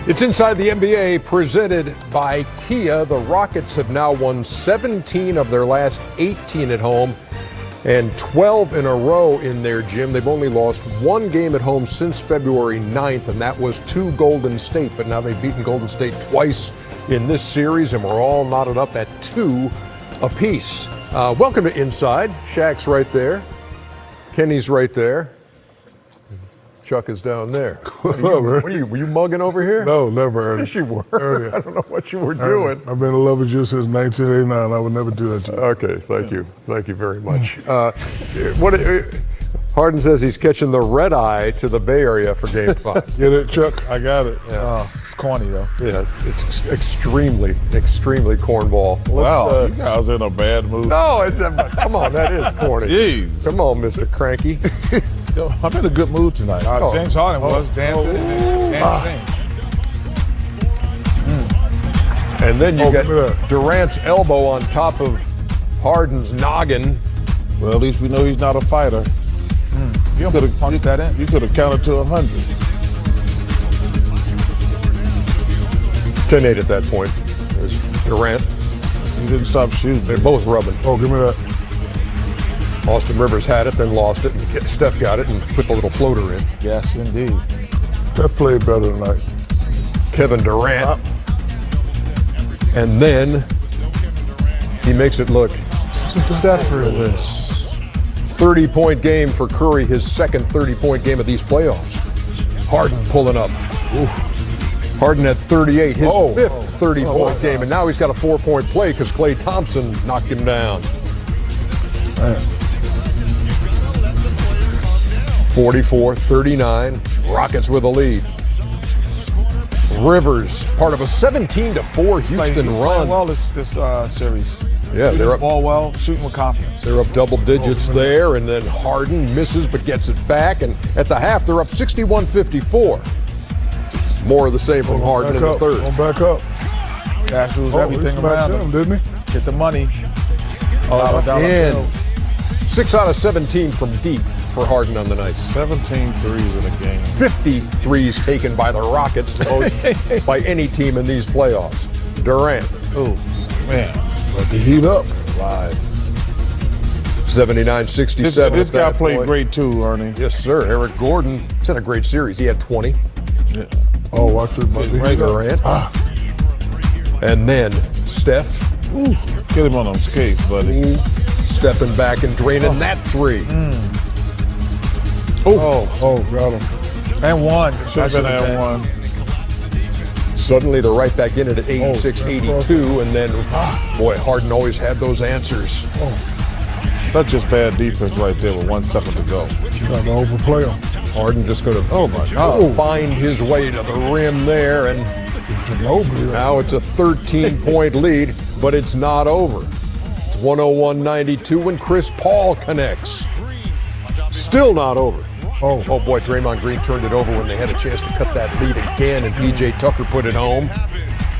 It's Inside the NBA, presented by Kia. The Rockets have now won 17 of their last 18 at home and 12 in a row in their gym. They've only lost one game at home since February 9th, and that was to Golden State. But now they've beaten Golden State twice in this series, and we're all knotted up at 2 apiece. Welcome to Inside. Shaq's right there. Kenny's right there. Chuck is down there. What's up, man? Were you mugging over here? No, never, Ernie. Yes, you were. Ernie. I don't know what you were doing. I've been in love with you since 1989. I would never do that to you. Okay, thank you. Thank you very much. Harden says he's catching the red eye to the Bay Area for Game 5. Get it, Chuck? I got it. Yeah. It's corny, though. Yeah, it's extremely cornball. Wow, you guys in a bad mood. No, come on, that is corny. Jeez. Come on, Mr. Cranky. Yo, I'm in a good mood tonight. James Harden was dancing and And then you got Durant's elbow on top of Harden's noggin. Well, at least we know he's not a fighter. You could have punched that in. You could have counted to 100. 10-8 at that point. There's Durant. He didn't stop shooting. They're both rubbing. Oh, give me that. Austin Rivers had it, then lost it, and Steph got it and put the little floater in. Yes, indeed. Steph played better tonight. Kevin Durant. And then he makes it look Steph for this 30-point game for Curry, his second 30-point game of these playoffs. Harden pulling up. Ooh. Harden at 38, his fifth 30-point game, and now he's got a 4-point play because Klay Thompson knocked him down. 44-39, Rockets with a lead. Rivers, part of a 17-4 Houston run. Well, this series. Yeah, they're up. Ball well, shooting with confidence. They're up double digits there, and then Harden misses but gets it back. And at the half, they're up 61-54. More of the same from Harden in the third. Back up. Cash rules everything around him, didn't he? Get the money. And 6 out of 17 from deep for Harden on the night. 17 threes in a game. 50 threes taken by the Rockets, the most by any team in these playoffs. Durant. Oh, man. Let the heat up. Live. 79-67. This guy played great too, Ernie. Yes, sir. Eric Gordon. He's had a great series. He had 20. Yeah. Oh, watch it. Durant. And then Steph. Ooh. Get him on them skates, buddy. Stepping back and draining that three. Oh, got him. And one. Should have been at one. Suddenly they're right back in it at 86-82, and then, boy, Harden always had those answers. That's just bad defense right there with 1 second to go. Trying to overplay him. Harden just going to find his way to the rim there, and now it's a 13-point lead, but it's not over. It's 101-92 when Chris Paul connects. Still not over. Oh boy, Draymond Green turned it over when they had a chance to cut that lead again, and PJ Tucker put it home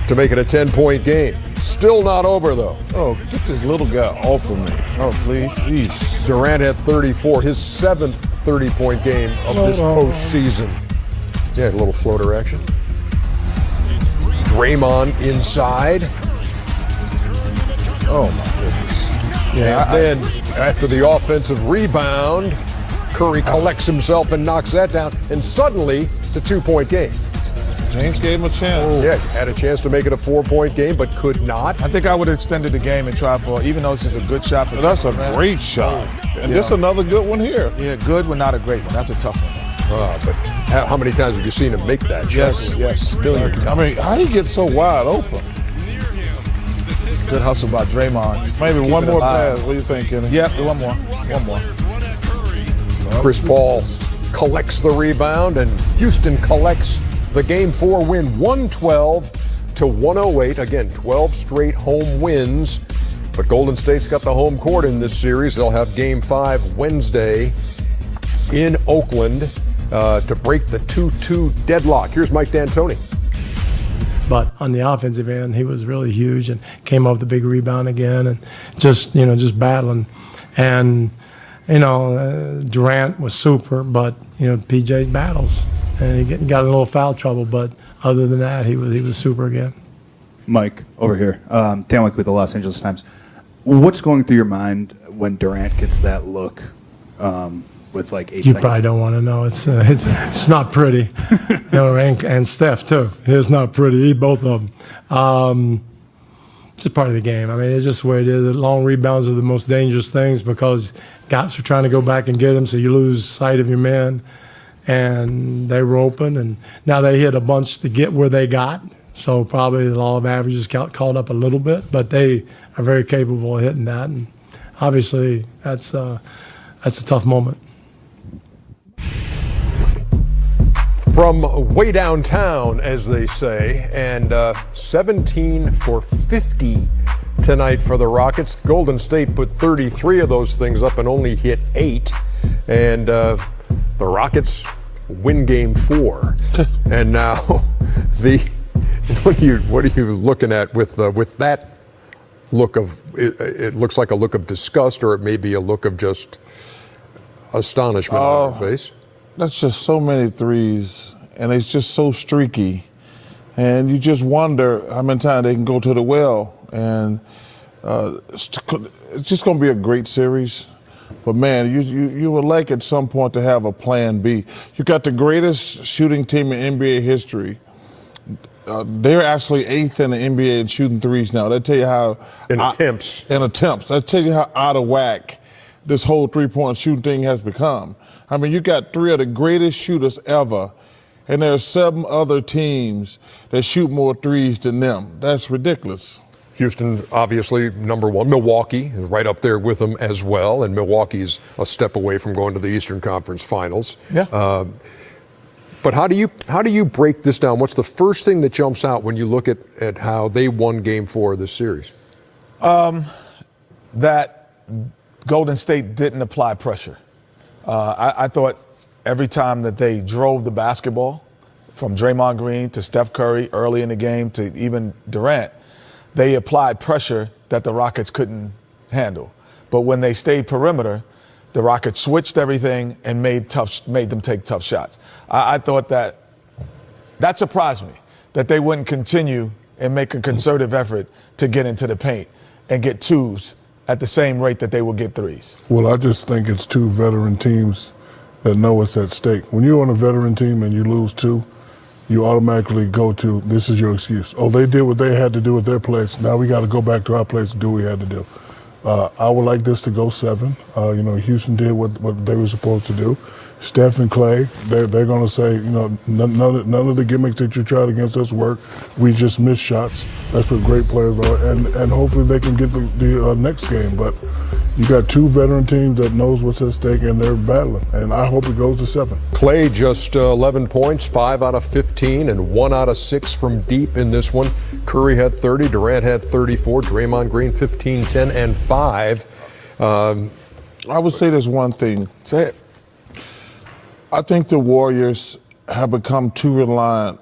to make it a 10-point game. Still not over, though. Oh, get this little guy off of me. Oh, please. Jeez. Durant had 34, his 7th 30-point game of this postseason. Yeah, a little floater action. Draymond inside. Oh, my goodness. And then, after the offensive rebound, Curry collects himself and knocks that down, and suddenly it's a 2-point game. James gave him a chance. Yeah, had a chance to make it a 4-point game, but could not. I think I would have extended the game and tried for, even though it's just a good shot. But that's a great shot. And this another good one here. Yeah, good but not a great one. That's a tough one. But how many times have you seen him make that shot? Yes. Million times. I mean, how he get so wide open? Good hustle by Draymond. Maybe one more pass. What do you think, Kenny? Yep, one more. Chris Paul collects the rebound, and Houston collects the Game 4 win, 112-108. Again, 12 straight home wins. But Golden State's got the home court in this series. They'll have Game 5 Wednesday in Oakland to break the 2-2 deadlock. Here's Mike D'Antoni. But on the offensive end, he was really huge and came off the big rebound again and just battling. And, Durant was super, but, PJ battles. And he got in a little foul trouble, but other than that, he was super again. Mike, over here. Tanwick with the Los Angeles Times. What's going through your mind when Durant gets that look with like 8 seconds? You probably don't want to know. It's not pretty. And Steph too. It's not pretty. Both of them. Just part of the game. I mean, it's just the way it is. Long rebounds are the most dangerous things because guys are trying to go back and get them, so you lose sight of your men. And they were open, and now they hit a bunch to get where they got. So probably the law of averages caught up a little bit, but they are very capable of hitting that. And obviously, that's a tough moment. From way downtown, as they say, and 17 for 50 tonight for the Rockets. Golden State put 33 of those things up and only hit 8. And the Rockets win game 4. And now what are you looking at with that look of it looks like a look of disgust, or it may be a look of just astonishment on your face? That's just so many threes, and it's just so streaky. And you just wonder how many times they can go to the well. And it's just going to be a great series. But, man, you would like at some point to have a plan B. You got the greatest shooting team in NBA history. They're actually 8th in the NBA in shooting threes now. That tell you how attempts. That tell you how out of whack this whole three-point shooting thing has become. I mean, you got 3 of the greatest shooters ever, and there are 7 other teams that shoot more threes than them. That's ridiculous. Houston, obviously, number 1. Milwaukee is right up there with them as well, and Milwaukee's a step away from going to the Eastern Conference Finals. Yeah. But how do you break this down? What's the first thing that jumps out when you look at how they won Game 4 of this series? That Golden State didn't apply pressure. I thought every time that they drove the basketball, from Draymond Green to Steph Curry early in the game to even Durant, they applied pressure that the Rockets couldn't handle. But when they stayed perimeter, the Rockets switched everything and made them take tough shots. I thought that surprised me, that they wouldn't continue and make a concerted effort to get into the paint and get 2s at the same rate that they would get 3s. Well, I just think it's 2 veteran teams that know what's at stake. When you're on a veteran team and you lose 2, you automatically go to, this is your excuse. Oh, they did what they had to do with their place. Now we got to go back to our place and do what we had to do. I would like this to go 7. Houston did what they were supposed to do. Steph and Clay, they're going to say, none of the gimmicks that you tried against us work. We just missed shots. That's what great players are. And hopefully they can get the next game. But you got 2 veteran teams that knows what's at stake, and they're battling. And I hope it goes to 7. Clay just 11 points, 5 out of 15, and 1 out of 6 from deep in this one. Curry had 30, Durant had 34, Draymond Green 15, 10, and 5. I would say there's one thing. Say it. I think the Warriors have become too reliant,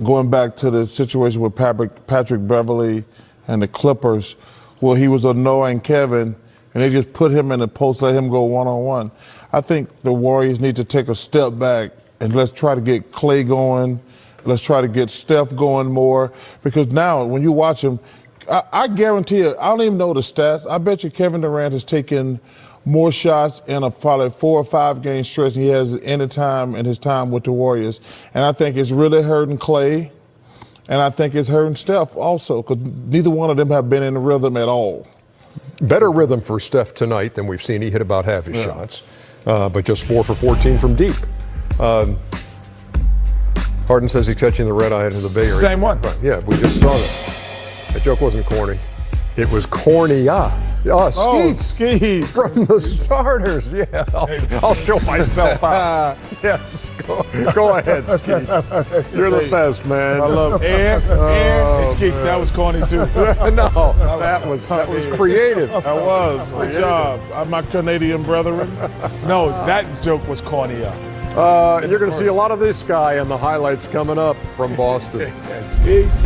going back to the situation with Patrick Beverley and the Clippers, where he was annoying Kevin, and they just put him in the post, let him go one-on-one. I think the Warriors need to take a step back and let's try to get Clay going. Let's try to get Steph going more, because now when you watch him, I guarantee you, I don't even know the stats. I bet you Kevin Durant has taken more shots in a probably 4 or 5 game stretch than he has any time in his time with the Warriors. And I think it's really hurting Clay, and I think it's hurting Steph also, because neither one of them have been in the rhythm at all. Better rhythm for Steph tonight than we've seen. He hit about half his shots, but just 4 for 14 from deep. Harden says he's catching the red eye into the Bay Area. Same one. Yeah, we just saw that. That joke wasn't corny. It was corny-a. Skeets. From the starters, yeah. I'll show myself out. Yes, go ahead, Skeets. You're the best, man. I love And Skeets, that was corny too. No, that was creative. That was. Good job. My Canadian brethren. No, that joke was corny. You're going to see a lot of this guy in the highlights coming up from Boston. Skeets.